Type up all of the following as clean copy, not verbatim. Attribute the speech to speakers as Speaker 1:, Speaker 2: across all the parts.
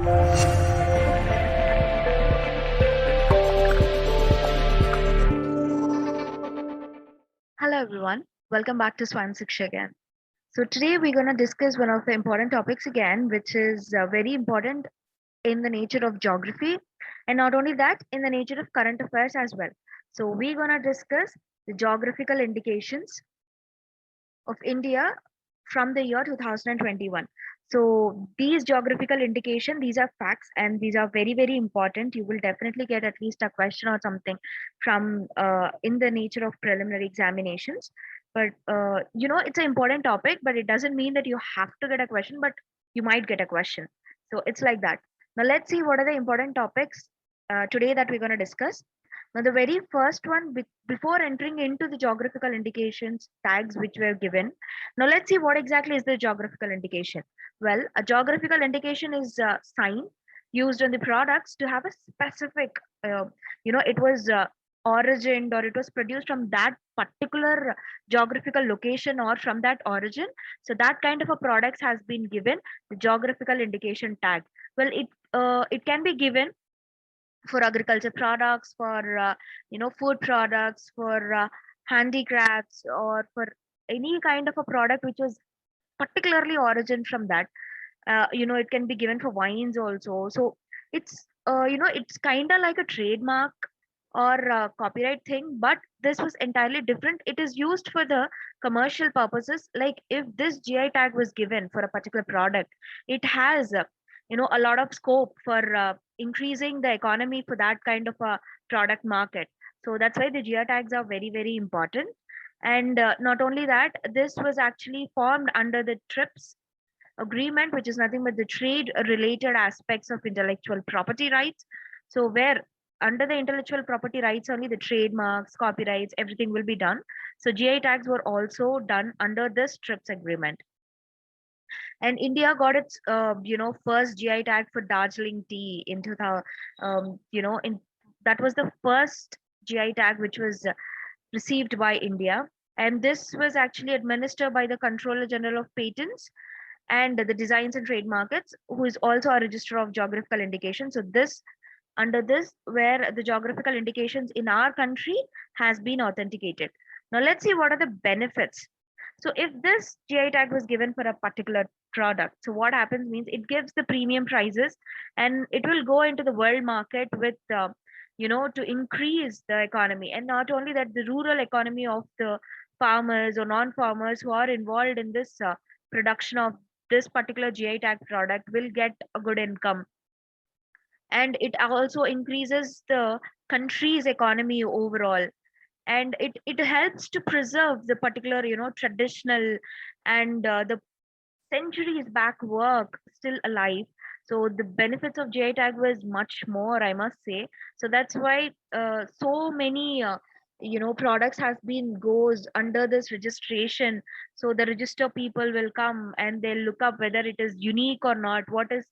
Speaker 1: Hello everyone, welcome back to Swan Shiksha again. So today we're going to discuss one of the important topics again, which is very important in the nature of geography, and not only that, in the nature of current affairs as well. So we're going to discuss the geographical indications of India from the year 2021. So these geographical indication, these are facts and these are very, very important. You will definitely get at least a question or something from in the nature of preliminary examinations. But it's an important topic, but it doesn't mean that you have to get a question, but you might get a question. So it's like that. Now let's see what are the important topics today that we're going to discuss. Now, the very first one, before entering into the geographical indications tags which were given, now let's see what exactly is the geographical indication. Well, a geographical indication is a sign used on the products to have a specific, it was origined or it was produced from that particular geographical location or from that origin. So that kind of a product has been given the geographical indication tag. Well, it can be given for agriculture products, for food products, for handicrafts, or for any kind of a product which was particularly origin from that. It can be given for wines also. So it's kind of like a trademark or a copyright thing, but this was entirely different. It is used for the commercial purposes. Like if this GI tag was given for a particular product, it has a lot of scope for increasing the economy for that kind of a product market. So that's why the GI tags are very, very important. And not only that, this was actually formed under the TRIPS agreement, which is nothing but the trade related aspects of intellectual property rights. So where under the intellectual property rights only the trademarks, copyrights, everything will be done. So GI tags were also done under this TRIPS agreement. And India got its first GI tag for Darjeeling tea in 2000. In that was the first GI tag which was received by India, and this was actually administered by the Controller General of Patents and the Designs and Trademarks, who is also a registrar of geographical indications. So this under this where the geographical indications in our country has been authenticated. Now let's see what are the benefits. So if this GI tag was given for a particular product, so what happens means it gives the premium prices and it will go into the world market with to increase the economy. And not only that, the rural economy of the farmers or non-farmers who are involved in this production of this particular GI tag product will get a good income, and it also increases the country's economy overall, and it helps to preserve the particular traditional and the centuries back work still alive. So the benefits of GI tag was much more, I must say. So that's why so many products has been goes under this registration. So the register people will come and they'll look up whether it is unique or not, what is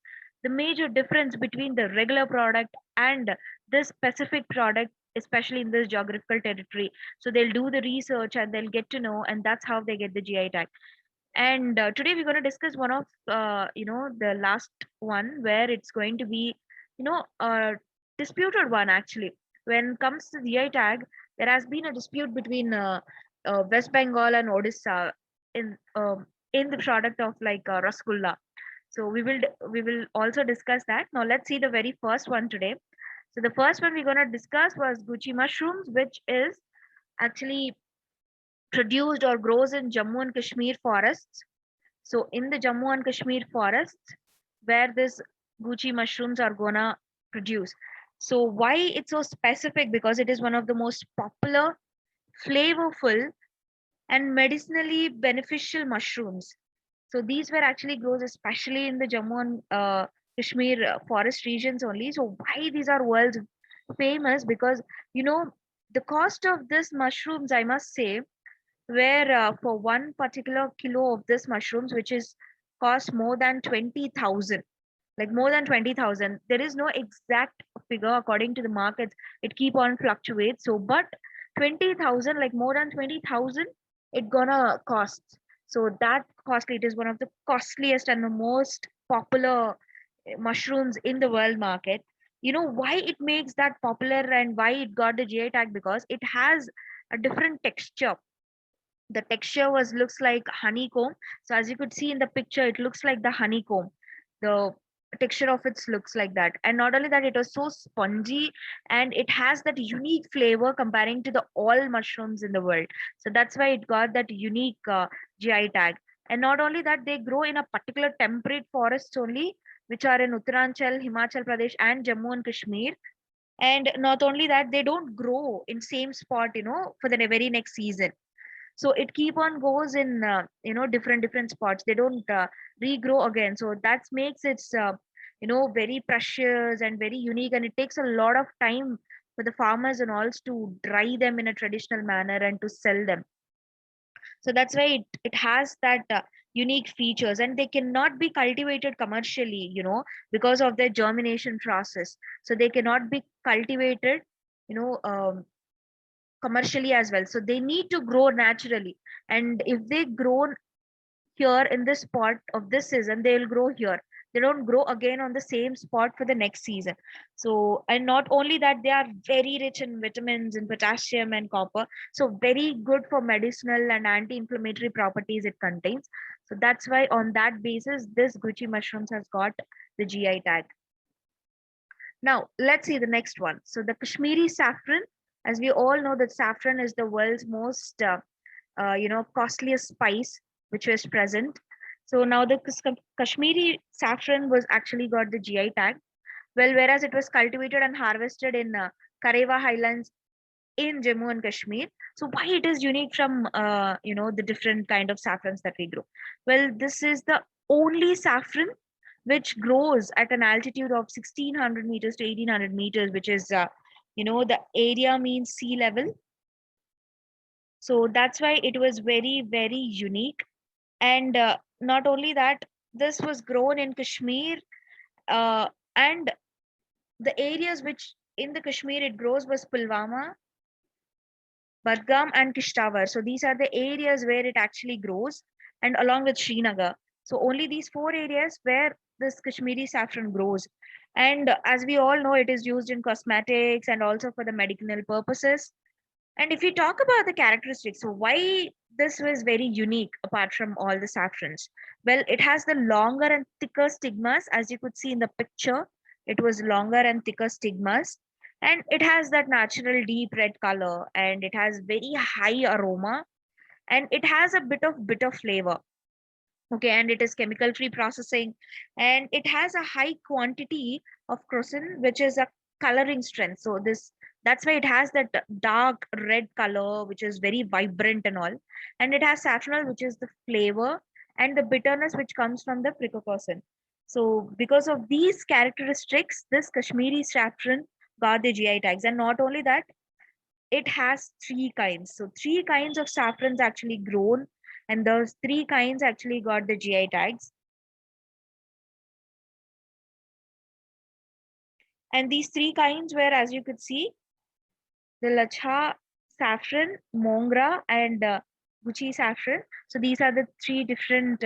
Speaker 1: the major difference between the regular product and this specific product, especially in this geographical territory. So they'll do the research and they'll get to know, and that's how they get the GI tag. And today we're going to discuss one of the last one where it's going to be a disputed one actually. When it comes to GI tag, there has been a dispute between West Bengal and Odisha in the product of like Rasgulla. So we will also discuss that. Now let's see the very first one today. So the first one we're going to discuss was Gucci mushrooms, which is actually produced or grows in Jammu and Kashmir forests. So in the Jammu and Kashmir forests, where this Gucci mushrooms are gonna produce. So why it's so specific? Because it is one of the most popular, flavorful, and medicinally beneficial mushrooms. So these were actually grows especially in the Jammu and Kashmir forest regions only. So why these are world famous? Because the cost of this mushrooms, I must say, where for one particular kilo of this mushrooms, which is cost more than 20,000, like more than 20,000. There is no exact figure according to the markets. It keep on fluctuates. So, but 20,000, like more than 20,000, it gonna cost. So that costly, it is one of the costliest and the most popular, mushrooms in the world market. You know why it makes that popular and why it got the GI tag? Because it has a different texture. The texture was looks like honeycomb. So as you could see in the picture, it looks like the honeycomb. The texture of it looks like that. And not only that, it was so spongy, and it has that unique flavor comparing to the all mushrooms in the world. So that's why it got that unique GI tag. And not only that, they grow in a particular temperate forests only, which are in Uttaranchal, Himachal Pradesh, and Jammu and Kashmir. And not only that, they don't grow in same spot, for the very next season. So it keep on goes in different spots. They don't regrow again. So that makes it very precious and very unique, and it takes a lot of time for the farmers and all to dry them in a traditional manner and to sell them. So that's why it has that unique features, and they cannot be cultivated commercially, because of their germination process. So they cannot be cultivated you know um, commercially as well. So they need to grow naturally. And if they grow here in this spot of this season, they'll grow here. They don't grow again on the same spot for the next season. So, and not only that, they are very rich in vitamins and potassium and copper. So very good for medicinal and anti-inflammatory properties it contains. So that's why on that basis, this Gucci mushrooms has got the GI tag. Now, let's see the next one. So, the Kashmiri saffron, as we all know, that saffron is the world's most, costliest spice which was present. So now the Kashmiri saffron was actually got the GI tag. Well, whereas it was cultivated and harvested in Karewa Highlands in Jammu and Kashmir. So why it is unique from the different kind of saffrons that we grow? Well, this is the only saffron which grows at an altitude of 1600 meters to 1800 meters, which is the area means sea level. So that's why it was very very unique. And not only that, this was grown in Kashmir, and the areas which in the Kashmir it grows was Pulwama, Badgam, and Kishtawar. So these are the areas where it actually grows, and along with Srinagar. So only these four areas where this Kashmiri saffron grows. And as we all know, it is used in cosmetics and also for the medicinal purposes. And if we talk about the characteristics, so why this was very unique apart from all the saffrons? Well, it has the longer and thicker stigmas, as you could see in the picture. It was longer and thicker stigmas, and it has that natural deep red color, and it has very high aroma, and it has a bit of bitter flavor. Okay, and it is chemical free processing, and it has a high quantity of crocin, which is a coloring strength. So this that's why it has that dark red color, which is very vibrant and all. And it has saffronal, which is the flavor, and the bitterness which comes from the prickococin. So because of these characteristics, this Kashmiri saffron got the GI tags. And not only that, it has three kinds. So three kinds of saffrons actually grown, and those three kinds actually got the GI tags. And these three kinds were, as you could see, the Lacha saffron, Mongra, and Gucci saffron. So these are the three different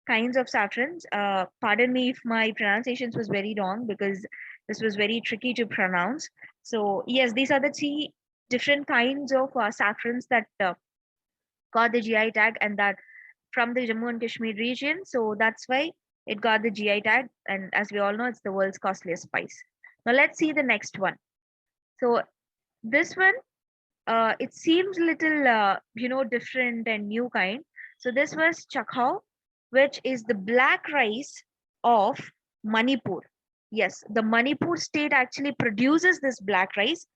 Speaker 1: kinds of saffrons. Pardon me if my pronunciations was very wrong, because this was very tricky to pronounce. So yes, these are the three different kinds of saffrons that got the GI tag, and that from the Jammu and Kashmir region. So that's why it got the GI tag. And as we all know, it's the world's costliest spice. Now let's see the next one. So this one, it seems little, different and new kind. So this was Chakao, which is the black rice of Manipur. Yes, the Manipur state actually produces this black rice.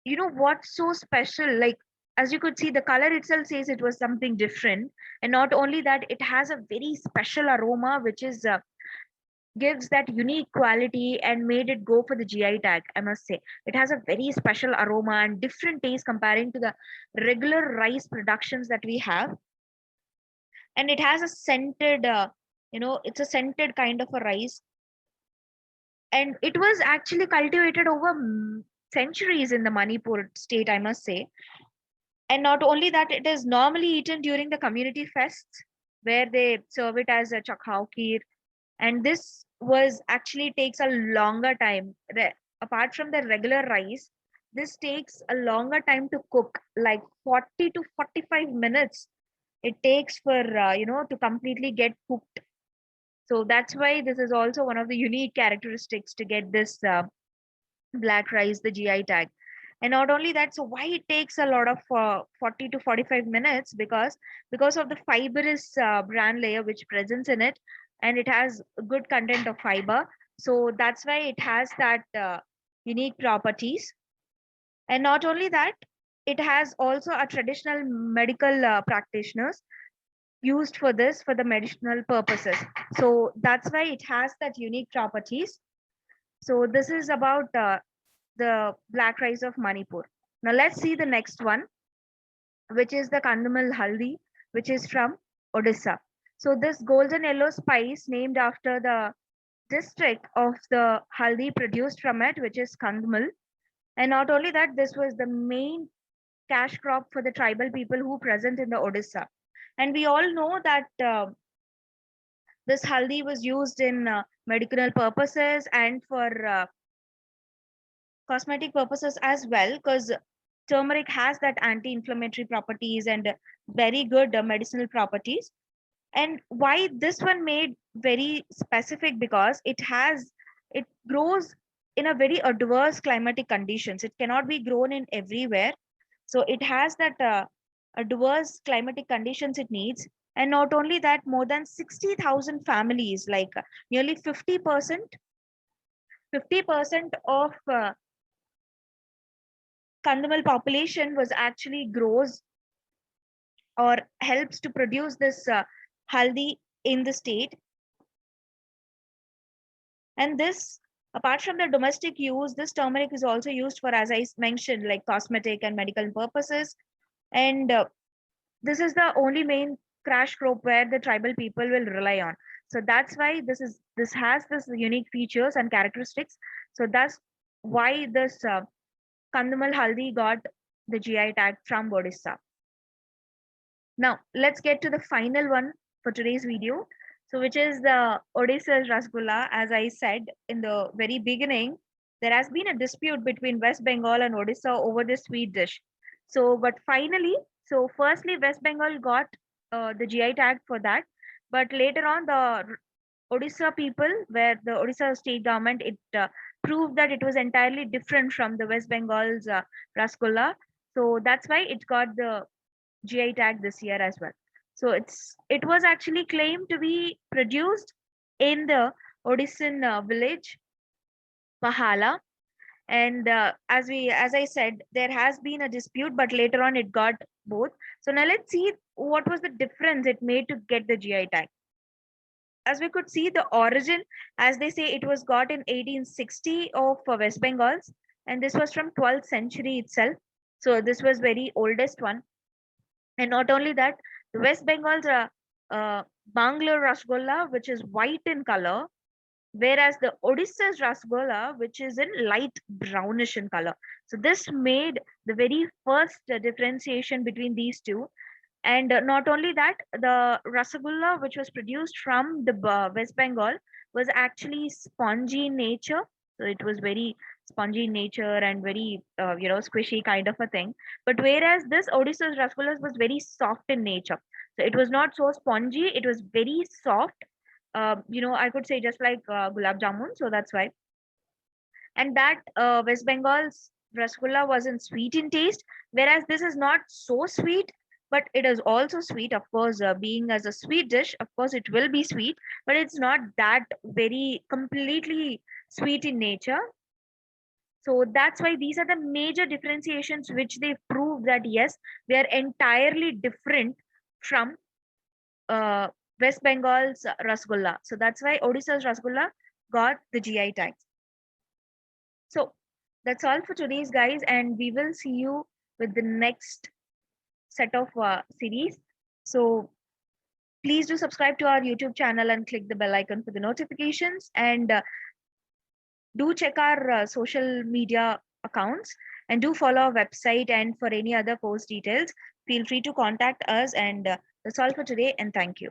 Speaker 1: You know what's so special? Like, as you could see, the color itself says it was something different. And not only that, it has a very special aroma, which is gives that unique quality and made it go for the GI tag, I must say. It has a very special aroma and different taste comparing to the regular rice productions that we have. And it has a scented, it's a scented kind of a rice. And it was actually cultivated over centuries in the Manipur state, I must say. And not only that, it is normally eaten during the community fests, where they serve it as a Chakao kheer. And this was actually takes a longer time. Apart from the regular rice, this takes a longer time to cook, like 40 to 45 minutes it takes for to completely get cooked. So that's why this is also one of the unique characteristics to get this black rice, the GI tag. And not only that, so why it takes a lot of 40 to 45 minutes, because of the fibrous bran layer which presents in it, and it has a good content of fiber. So that's why it has that unique properties. And not only that, it has also a traditional medical practitioners used for this for the medicinal purposes. So that's why it has that unique properties. So this is about the black rice of Manipur. Now let's see the next one, which is the Kandamal haldi, which is from Odisha. So this golden yellow spice named after the district of the haldi produced from it, which is Kandamal. And not only that, this was the main cash crop for the tribal people who present in the Odisha. And we all know that this haldi was used in medicinal purposes and for cosmetic purposes as well, because turmeric has that anti-inflammatory properties and very good medicinal properties. And why this one made very specific, because it grows in a very adverse climatic conditions. It cannot be grown in everywhere, so it has that adverse climatic conditions it needs. And not only that, more than 60,000 families, like nearly 50% of Kandamal population was actually grows or helps to produce this haldi in the state. And this, apart from the domestic use, this turmeric is also used for, as I mentioned, like cosmetic and medical purposes. And this is the only main crash crop where the tribal people will rely on. So that's why this has this unique features and characteristics. So that's why this Kandamal haldi got the GI tag from Odisha. Now, let's get to the final one for today's video. So, which is the Odyssey Rasgulla. As I said in the very beginning, there has been a dispute between West Bengal and Odisha over this sweet dish. So, but finally, so firstly, West Bengal got the GI tag for that. But later on, the Odisha people, where the Odisha state government, it proved that it was entirely different from the West Bengal's Rasgulla. So that's why it got the GI tag this year as well. So it was actually claimed to be produced in the Odissan village Pahala, and as I said, there has been a dispute, but later on it got both. So now let's see what was the difference it made to get the GI tag. As we could see, the origin, as they say, it was got in 1860 of West Bengals, and this was from 12th century itself. So this was very oldest one. And not only that, the West Bengal's Bangalore Rasgulla, which is white in color, whereas the Odisha's Rasgulla, which is in light brownish in color. So this made the very first differentiation between these two. And not only that, the Rasgulla, which was produced from the West Bengal, was actually spongy in nature. So it was very spongy in nature and very, squishy kind of a thing. But whereas this Odisha's Rasgullas was very soft in nature. So it was not so spongy, it was very soft. I could say just like gulab jamun. So that's why. And that West Bengal's rasgulla wasn't sweet in taste, whereas this is not so sweet, but it is also sweet. Of course, being as a sweet dish, of course, it will be sweet, but it's not that very completely sweet in nature. So that's why these are the major differentiations which they prove that yes, they are entirely different from uh, West Bengal's rasgulla. So that's why Odisha's rasgulla got the GI tag. So that's all for today's, guys, and we will see you with the next set of series. So please do subscribe to our YouTube channel and click the bell icon for the notifications, and do check our social media accounts, and do follow our website. And for any other course details, feel free to contact us. And that's all for today, and thank you.